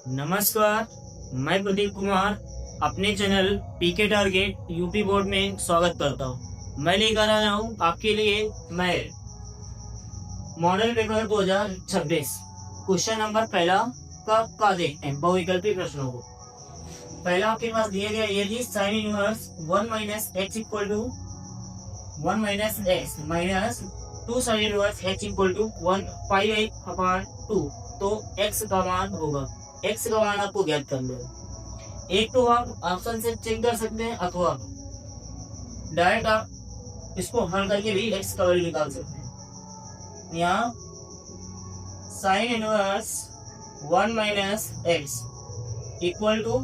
नमस्कार, मैं प्रदीप कुमार अपने channel PK target UP board में स्वागत करता हूँ। मैं लेकर आया हूँ आपके लिए मैं मॉडल पेपर 2026 क्वेश्चन नंबर पहला का देखते हैं बहुविकल्पी प्रश्नों को। पहला आपके पास दिया गया यदि sine inverse 1 minus x equal to 1 minus x minus 2 sine inverse x equal to 1 pi upon 2 तो एक्स का मान होगा। एक्स का मान आपको ज्ञात करना है। एक तो आप ऑप्शन से चेक कर सकते हैं अथवा डायरेक्ट आप इसको हल करके भी एक्स का वैल्यू निकाल सकते हैं। यहाँ sine inverse 1 minus x equal to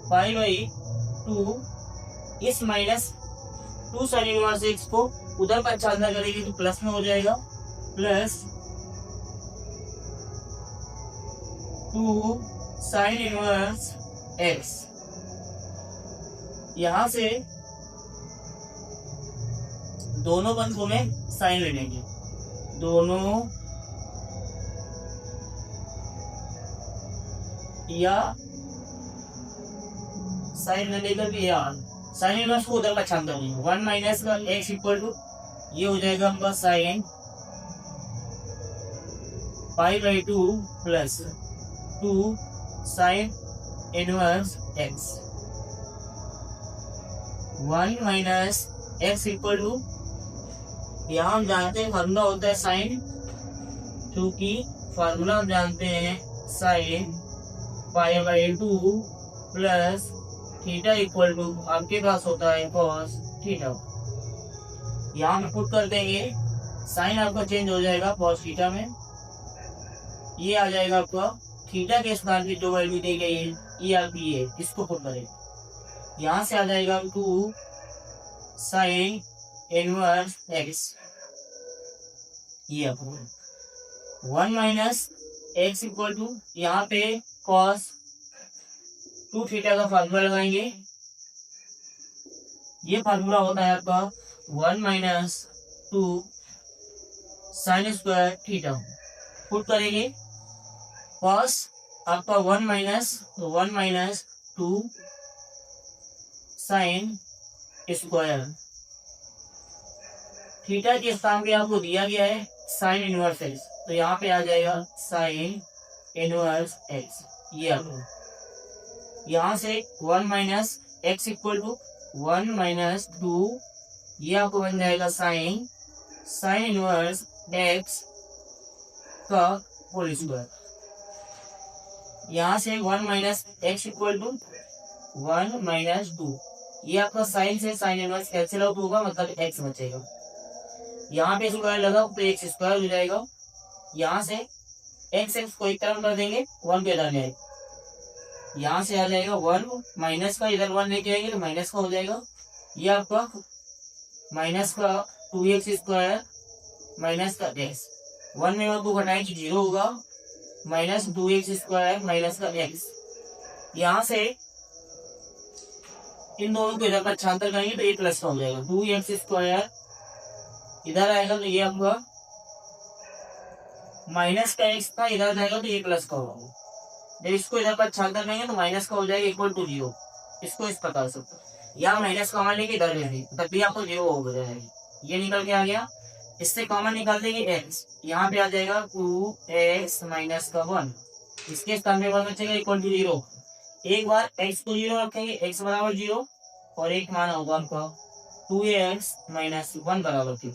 pi by 2 इस माइनस 2 साइन इनवर्स एक्स को उधर पर चांदा करेंगे तो प्लस में हो जाएगा प्लस 2 साइन इनवर्स एक्स। यहां से दोनों पक्षों में साइन ले लेंगे, दोनों या साइन ले लेकर भी यार साइन इनवर्स को उधर का छान देंगे। 1 माइनस का एक्स इक्वल टू ये हो जाएगा हमका sine pi by 2 plus 2 sine inverse x. 1 minus x equal to यहाँ हम जानते हैं फार्मूला होता है साइन, क्योंकि फार्मूला हम जानते हैं sine pi by 2 plus theta equal to आपके पास होता है कॉस थीटा। यहाँ हम पुट कर देंगे, साइन आपका चेंज हो जाएगा कॉस थीटा में, ये आ जाएगा आपका थीटा के स्थान पे जो वैल्यू दी गई है ये आपकी है, इसको पुट करेंगे। यहाँ से आ जाएगा 2 साइन इनवर्स एक्स, ये आपको 1 माइनस एक्स इक्वल टू यहाँ पे कॉस 2 थीटा का फार्मूला लगाएंगे। ये फार्मूला होता है आपका 1 minus 2 sine square theta. Put करेंगे कॉस आपका 1 माइनस 2 साइन स्क्वायर थीटा के स्थान पे आपको दिया गया है साइन इनवर्स एक्स, तो यहाँ पे आ जाएगा साइन इनवर्स एक्स। ये आपको यहाँ से 1 minus x equal to 1 minus 2 ये आपको बन जाएगा साइन इनवर्स एक्स का होल स्क्वायर। यहाँ से 1 minus x equal to 1 minus 2 ये आपका साइन से साइन इनवर्स कैंसिल आउट होगा, मतलब एक्स बचेगा। यहाँ पे स्क्वायर लगा तो एक्स स्क्वायर हो जाएगा। यहाँ से एक्स को एक तरफ कर देंगे, 1 पे इधर जाएगा, यहाँ से आ जाएगा 1 माइनस का इधर 1 लेके आएंगे तो माइनस का हो जाएगा। ये आपका माइनस का 2x स्क्वायर माइनस का एक्स, 1 में 1 को घटाएंगे 0 होगा, माइनस 2x स्क्वायर माइनस का x। यहाँ से इन दोनों को इधर का छांतर करेंगे तो ये प्लस का हो जाएगा। 2x स्क्वायर इधर आएगा तो ये आपका माइनस का x था, इधर जाएगा तो ये प्लस का होगा। जब इसको इधर पर छांतर करेंगे तो माइनस का हो जाएगा इक्वल टू 0। इसको इस प्रकार से यहाँ माइनस कॉमन लेके इधर ले तब भी आपको 0 हो जाएगा। ये निकल के आ गया, इससे कॉमन निकाल देंगे x, यहाँ पे आ जाएगा 2x माइनस का 1, इसके स्थान पे 1 बचेगा इक्वल टू 0। एक बार x को 0 रखेंगे, x बराबर 0 और एक मान होगा आपका 2x माइनस 1 बराबर 0।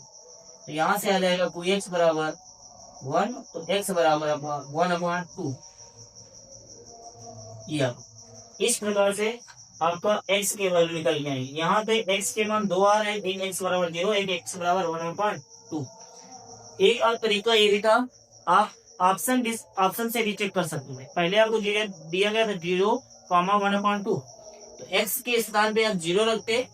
तो यहाँ से आ जाएगा 2x बराबर 1 तो x बराबर 1/2। ये इस प्रकार से आपका x के वैल्यू निकल के आएंगे। यहाँ पे x के मान 2 आ रहे हैं, एक x बराबर 0 एक x बराबर 1/2। एक और तरीका ये भी था, आप ऑप्शन से भी चेक कर सकते हैं। पहले आपको दिया गया था 0,1/2 तो x के स्थान पे आप 0 रखते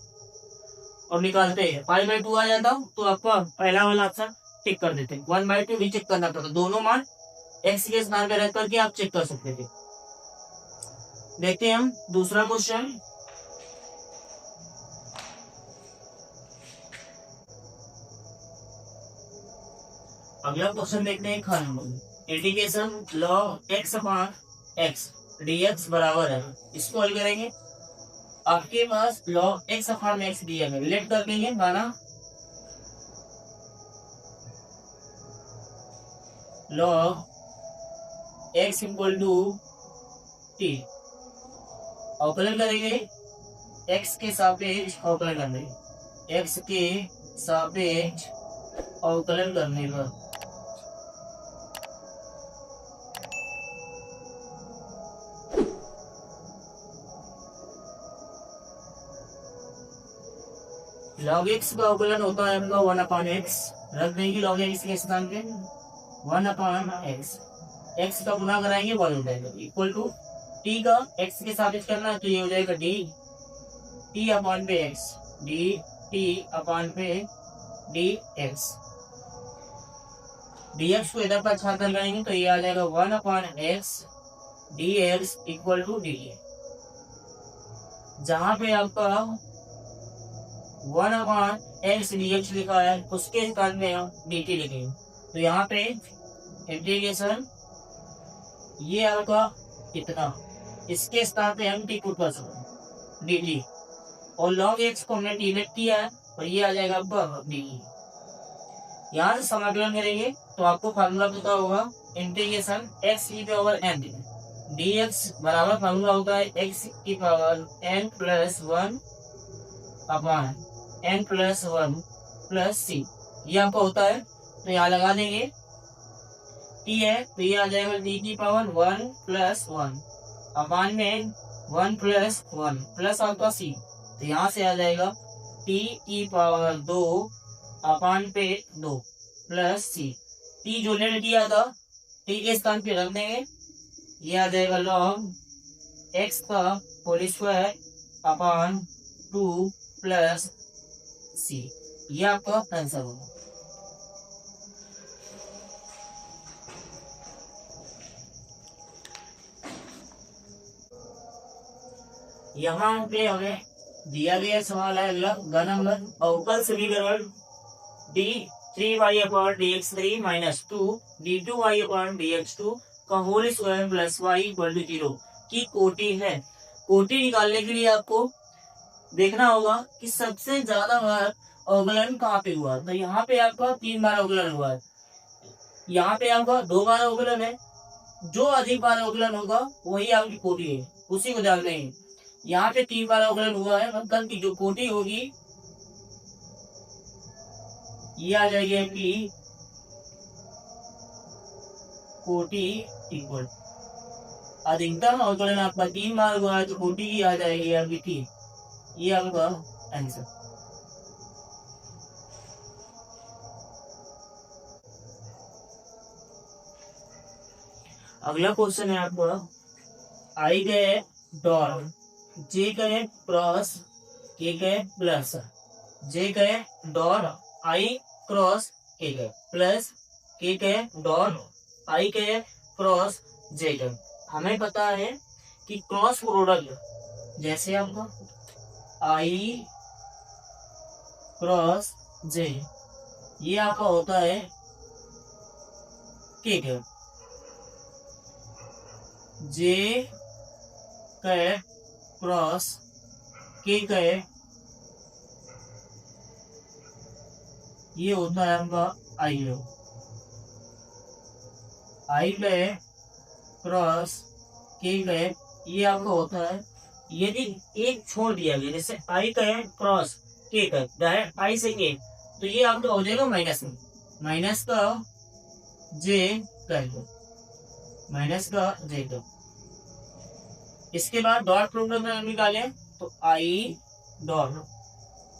और निकालते हैं पाई बाई 2 आ जाता तो आपका पहला वाला ऑप्शन टिक कर देते। 1/2 भी चेक करना पड़ता, दोनों मान x के स्थान पे रख करके आप चेक कर सकते थे। देखते हैं हम दूसरा क्वेश्चन। अगला क्वेश्चन देखते हैं खाना integration log x upon x dx बराबर है, इसको हल करेंगे। आपके पास log x अपॉन x दिया है, लेट कर देंगे माना log x equal to t, अवकलन करेंगे x के सापेक्ष अवकलन करने, x के सापेक्ष अवकलन करने पर log x का अवकलन होता है आपका 1/x, रख देंगे log x के स्थान पे 1/x, x का गुना कराएंगे 1 हो जाएगा, इक्वल टू t का x के सापेक्ष करना है तो ये हो जाएगा d t अपॉन पे x, d t अपॉन पे dx, dx को इधर पर छात्र लगाएंगे तो ये आ जाएगा 1/x dx equal to dt, जहां पे आपका 1/x dx लिखा है उसके स्थान में हम dt लिखेंगे, तो यहाँ पे इंटीग्रेशन ये आपका कितना, इसके स्थान पे हम t पुट कर सकते dt, और log x को हमने t लिख दिया है और ये आ जाएगा आपका dt। यहाँ से समाकलन करेंगे तो आपको फार्मूला पता होगा, इंटीग्रेशन x की पावर n dx बराबर फार्मूला होता है x की power n plus 1 upon n plus 1 plus c, ये आपको होता है तो यहाँ लगा देंगे t है तो ये आ जाएगा d की पावर 1 प्लस 1 अपॉन में 1 प्लस 1 प्लस आपका c, तो यहाँ से आ जाएगा t की पावर 2 अपॉन पे 2 प्लस c, t जो लेट किया था t के स्थान पे रख देंगे, ये आ जाएगा log x का whole square upon 2 plus c, ये आपका आंसर होगा। यहाँ पे हमें दिया गया सवाल है ग नंबर, अवकल समीकरण d3y upon dx3 minus 2 d2y upon dx2 का whole square plus y equal to 0 की कोटि है। कोटि निकालने के लिए आपको देखना होगा कि सबसे ज्यादा बार अवकलन कहाँ पे हुआ, तो यहाँ पे आपका 3 बार अवकलन हुआ है, यहाँ पे आपका 2 बार अवकलन है, जो अधिक बार अवकलन होगा वही आपकी कोटि है, उसी को ध्यान देंगे। यहाँ पे 3 बार अवकलन हुआ है, मतलब की जो कोटि होगी ये आ जाएगी आपकी कोटि इक्वल, अधिकतम अवकलन आपका 3 बार हुआ है तो कोटि की आ जाएगी आपकी 3, ये आपका आंसर। अगला क्वेश्चन है आपका आई गए डॉट जे कहे क्रॉस के कहे प्लस, जे कहे डॉट आई क्रॉस के कहे प्लस के कहे डॉट आई कहे क्रॉस जे कहे। हमें पता है कि क्रॉस प्रोडक्ट जैसे आपका आई क्रॉस जे, ये आपका होता है के कहे, जे कहे क्रॉस के कहे, ये होता है आपका आई लो, आई कहे क्रॉस के कहे, ये आपका होता है, यदि एक छोड़ दिया गया जैसे आई कहे क्रॉस के कहे डायरेक्ट आई से के, तो ये आपका हो जाएगा माइनस में, माइनस का जे कर दो, माइनस का जे दो। इसके बाद डॉट प्रोडक्ट में निकाले तो आई डॉट,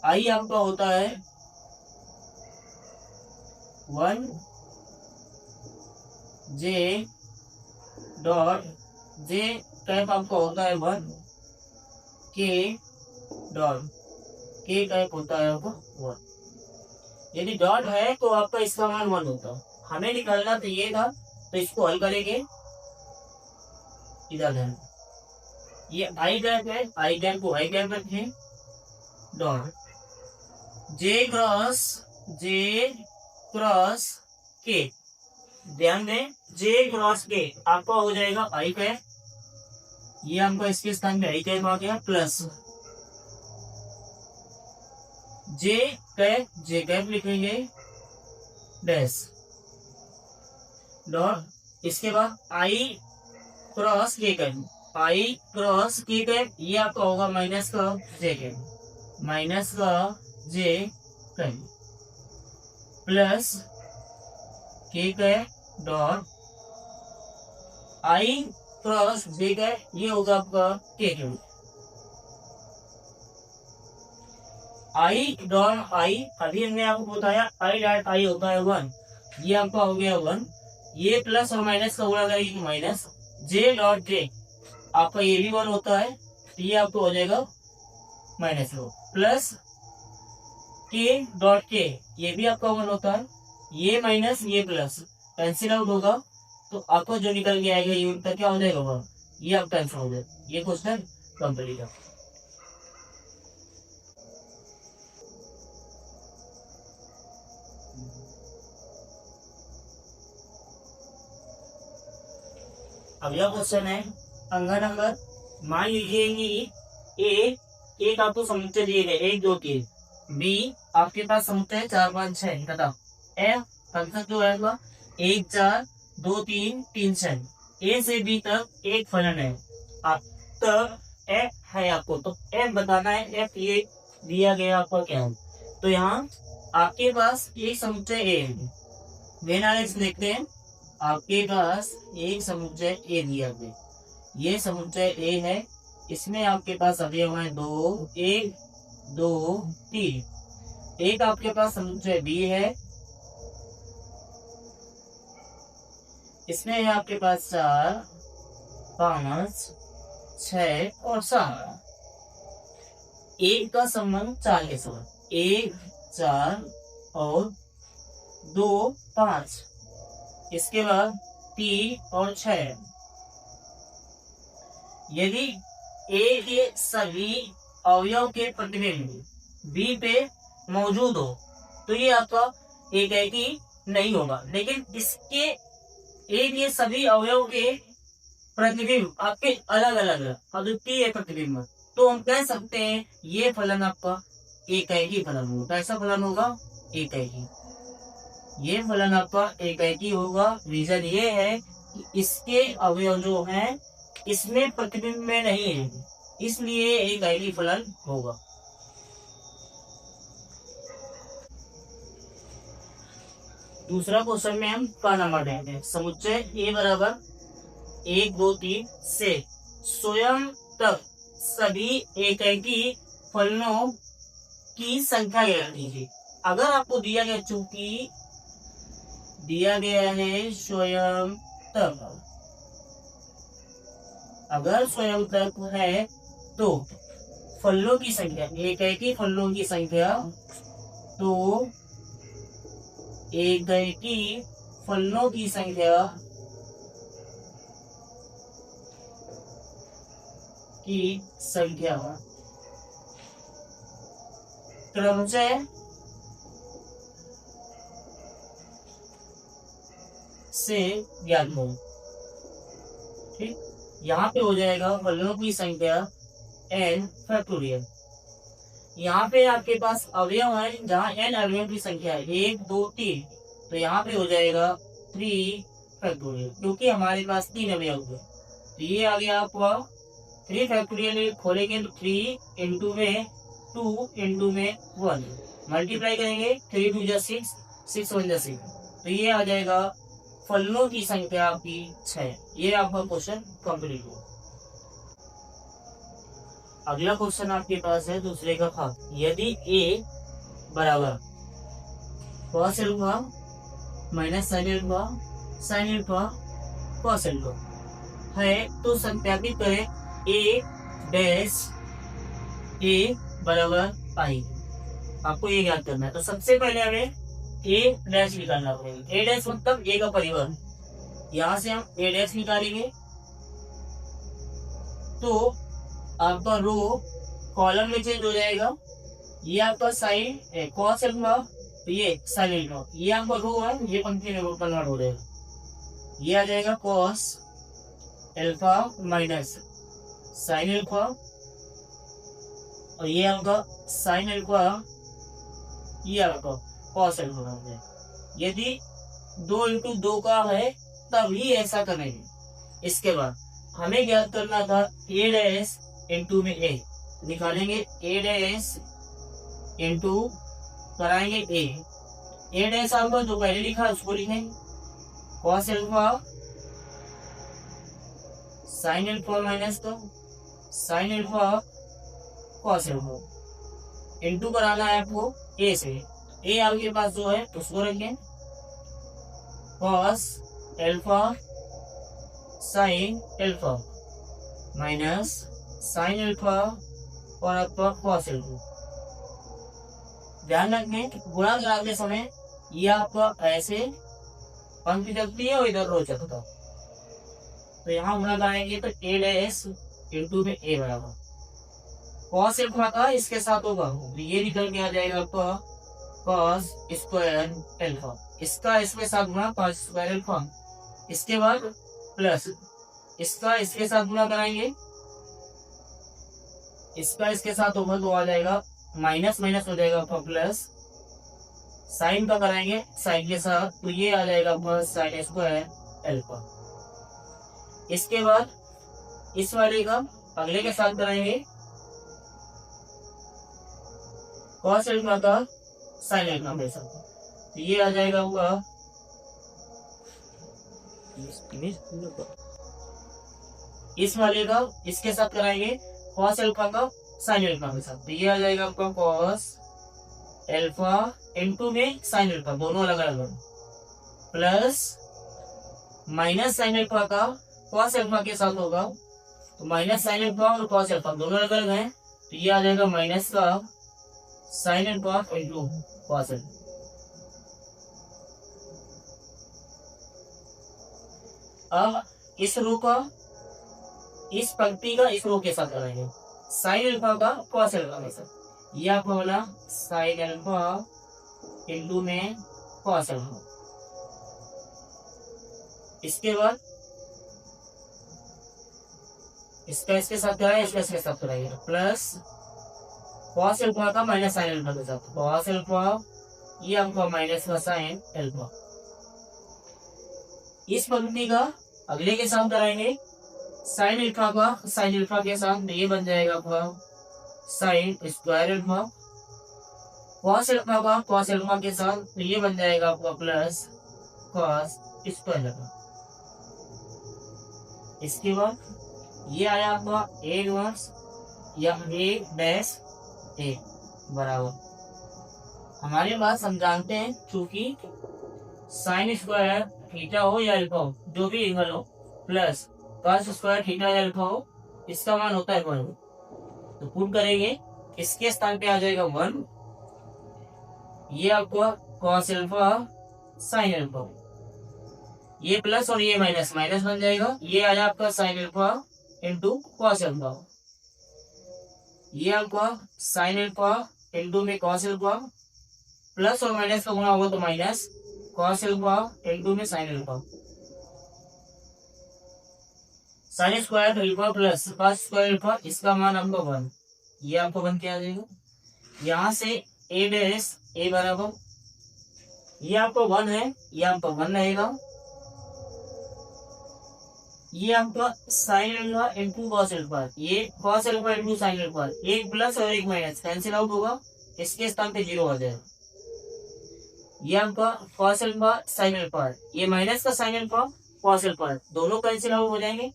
आई आपका होता है 1 जे डॉट जे कैप आपका होता है 1 के डॉट के कैप होता है आपका 1। यदि डॉट है तो आपका इसका मान 1 होता है, हमें निकालना तो ये था तो इसको हल करेंगे, इधर है ये आई कैप है, आई कैप को आई कैप रखे डॉट जे क्रॉस के, ध्यान दें जे क्रॉस के आपका हो जाएगा आई कैप ये हमको इसके स्थान पे आई कैप आ गया प्लस जे कैप लिखेंगे डैश डॉट, इसके बाद आई क्रॉस के कैप, आई क्रॉस के कैप, ये आपका होगा माइनस का जे कैप, माइनस का जे कैप प्लस के cap dot I cross J cap, ये होगा आपका के कैप। आई डॉट आई, अभी हमने आपको बताया आई डॉट आई होता है 1, ये आपका हो गया 1, ये प्लस और माइनस का गुणा करेगी माइनस, जे डॉट जे आपका ये भी 1 होता है, ये आपको हो जाएगा माइनस लो, प्लस के डॉट के, ये भी आपका 1 होता है, ये माइनस ये प्लस कैंसिल आउट होगा, तो आपको जो निकल के आएगा ये उत्तर क्या हो जाएगा, ये आपका आंसर हो जाएगा। ये क्वेश्चन कंप्लीट है। अगला क्वेश्चन है अंगा नंबर, मान लीजिए कि एक आपको समुच्चय दिए गए 1 2 3, बी आपके पास समुच्चय 4 5 6 बताओ, ए फंक्शन जो है 1 4 2 3 3 6, ए से बी तक एक फलन है, आप तब एफ है आपको, तो एफ बताना है, एफ ये दिया गया आपका क्या है, तो यहाँ आपके पास एक समुच्चय ए है, देखते हैं, आपके पास एक समुच्चय ए दिया गया, ये समुच्चय ए है, इसमें आपके पास अवयव है 2 1 2 3, एक आपके पास समुच्चय बी है, इसमें है आपके पास 4 5 6 और 7, एक का संबंध 4 के साथ, 1 4 और 2 5, इसके बाद 3 और 6, यदि ए के सभी अवयव के प्रतिबिंब बी पे मौजूद हो तो ये आपका एक है कि नहीं होगा, लेकिन इसके ए के सभी अवयव के प्रतिबिंब आपके अलग अलग अद्वितीय प्रतिबिंब, तो हम कह सकते हैं ये फलन आपका एक है कि फलन होगा। कैसा फलन होगा, एक है कि, ये फलन आपका एक है कि होगा। रीजन ये है कि इसके अवयव जो हैं इसमें प्रतिबिंब में नहीं है, इसलिए एक है कि फलन होगा। दूसरा क्वेश्चन में हम का नंबर देंगे, समुच्चय ए बराबर 1 2 3 से स्वयं तक सभी एकाकी फलनों की संख्या ज्ञात कीजिए। अगर आपको दिया गया, चूंकि दिया गया है स्वयं तक, अगर स्वयं तक है तो फलों की संख्या, एकाकी फलों की संख्या, तो एकाकी फलों की संख्या क्रमशः से ज्ञात हो। ठीक, यहाँ पे हो जाएगा फलों की संख्या n फैक्टोरियल। यहाँ पे आपके पास अवयव है, जहाँ n अवयव की संख्या है 1 2 3, तो यहाँ पे हो जाएगा 3 फैक्टोरियल, क्योंकि हमारे पास 3 अवयव है। तो ये आ गया आपका 3 फैक्टोरियल, खोलेंगे तो 3 इंटू में 2 इंटू में 1, मल्टीप्लाई करेंगे 3 2 जा 6 6 1 जा 6, तो ये आ जाएगा फलों की संख्या आपकी 6। ये आपका क्वेश्चन कंप्लीट हुआ। अगला क्वेश्चन आपके पास है दूसरे का खा, यदि a बराबर cos alpha minus sine alpha sine alpha cos alpha है, तो सत्यापित करें a डैश a बराबर पाई। आपको ये याद करना है, तो सबसे पहले हमें a डैश निकालना पड़ेगा। a डैश मतलब a का परिवर्तन, यहाँ से हम a डैश निकालेंगे तो आपका रो कॉलम में चेंज हो जाएगा। ये आपका साइन कॉस अल्फा, तो ये साइन अल्फा, ये आपका रो है, ये पंक्ति में कन्वर्ट हो जाएगा। ये आ जाएगा cos alpha minus sine alpha और ये आपका साइन अल्फा, ये आपका कॉस अल्फा हो जाए। यदि 2 इंटू 2 का है तभी ऐसा करेंगे। इसके बाद हमें ज्ञात करना था ए डैश इंटू में ए, निकालेंगे ए डैश इंटू कराएंगे ए डैश आपका जो पहले लिखा उसको लिखेंगे cos alpha sine alpha minus तो sine alpha cos alpha into कराना है आपको ए से। ए आपके पास जो है उसको रखें cos alpha sine alpha minus sine alpha और आपका कॉस अल्फा। ध्यान रखें गुणा कराते समय ये आपका ऐसे पंक्ति चलती है और इधर रो चलता, तो यहाँ गुणा कराएंगे तो ए डैश इंटू में ए बराबर कॉस अल्फा का इसके साथ होगा, ये निकल के आ जाएगा आपका कॉस स्क्वायर अल्फा, इसका इसके साथ गुणा कॉस स्क्वायर अल्फा। इसके बाद प्लस इसका इसके साथ गुणा कराएंगे, इसका इसके साथ होगा तो आ जाएगा माइनस माइनस हो जाएगा आपका प्लस, साइन का कराएंगे साइन के साथ तो ये आ जाएगा आपका साइन स्क्वायर अल्फा। इसके बाद इस वाले का अगले के साथ कराएंगे कॉस अल्फा का साइन अल्फा के साथ, तो ये आ जाएगा हुआ इस वाले का इसके साथ कराएंगे कॉस अल्फा का साइन अल्फा के साथ, तो ये आ जाएगा आपका कॉस अल्फा इंटू में साइन अल्फा दोनों अलग अलग प्लस माइनस साइन अल्फा का कॉस अल्फा के साथ होगा, तो माइनस साइन अल्फा और कॉस अल्फा दोनों अलग अलग हैं, तो ये आ जाएगा माइनस का sign alpha into cos alpha. अब इस रो का इस पंक्ति का इस रो के साथ कराएंगे साइन अल्फा का कॉस अल्फा के साथ, ये आपको बोला साइन अल्फा इंटू में कॉस अल्फा। इसके बाद इसका इसके साथ कराएंगे इसका इसके साथ कराएंगे प्लस कॉस अल्फा का माइनस साइन अल्फा के साथ कॉस अल्फा, ये आपका माइनस का साइन अल्फा। इस पंक्ति का अगले के साथ कराएंगे साइन अल्फा का साइन अल्फा के साथ, तो ये बन जाएगा आपका sine square alpha, cos alpha का कॉस अल्फा के साथ, तो ये बन जाएगा आपका प्लस कॉस स्क्वायर अल्फा। इसके बाद ये आया आपका ए इनवर्स या ए डैश ए बराबर हमारे पास हम जानते हैं चूंकि साइन स्क्वायर थीटा हो या अल्फा हो जो भी एंगल हो प्लस कॉस स्क्वायर थीटा या अल्फा हो इसका मान होता है 1, तो पुट करेंगे इसके स्थान पे आ जाएगा 1, ये आपको कॉस अल्फा साइन अल्फा, ये प्लस और ये माइनस माइनस बन जाएगा, ये आया आपका sine alpha into cos alpha, ये आपका साइन अल्फा इंटू में कॉस अल्फा प्लस और माइनस का गुणा होगा तो माइनस कॉस अल्फा इंटू में sine alpha, sine square alpha plus cos square alpha, इसका मान आपका 1, ये आपको बन के आ जाएगा। यहाँ से ए डैश ए बराबर ये आपका 1 है, ये आपका 1 रहेगा, ये आपका sine alpha into cos alpha, ये cos alpha into sine alpha, एक प्लस और एक माइनस कैंसिल आउट होगा, इसके स्थान पे 0 आ जाएगा। ये आपका कॉस अल्फा साइन अल्फा, ये माइनस का साइन अल्फा कॉस अल्फा दोनों कैंसिल आउट हो जाएंगे,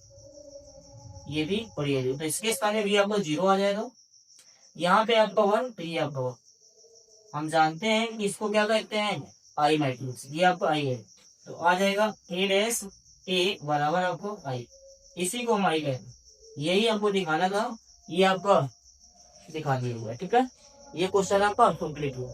ये भी और ये भी, तो इसके स्थान पे भी आपको 0 आ जाएगा। यहाँ पे आपका 1 तो ये आपका 1, हम जानते हैं कि इसको क्या कहते हैं आई मैट्रिक्स, ये आपका आई है, तो आ जाएगा ए डैश ए बराबर आपको आई, इसी को हम आई कहते हैं, यही आपको दिखाना था, ये आपका दिखा दिया हुआ है। ठीक है, ये क्वेश्चन आपका कंप्लीट हुआ।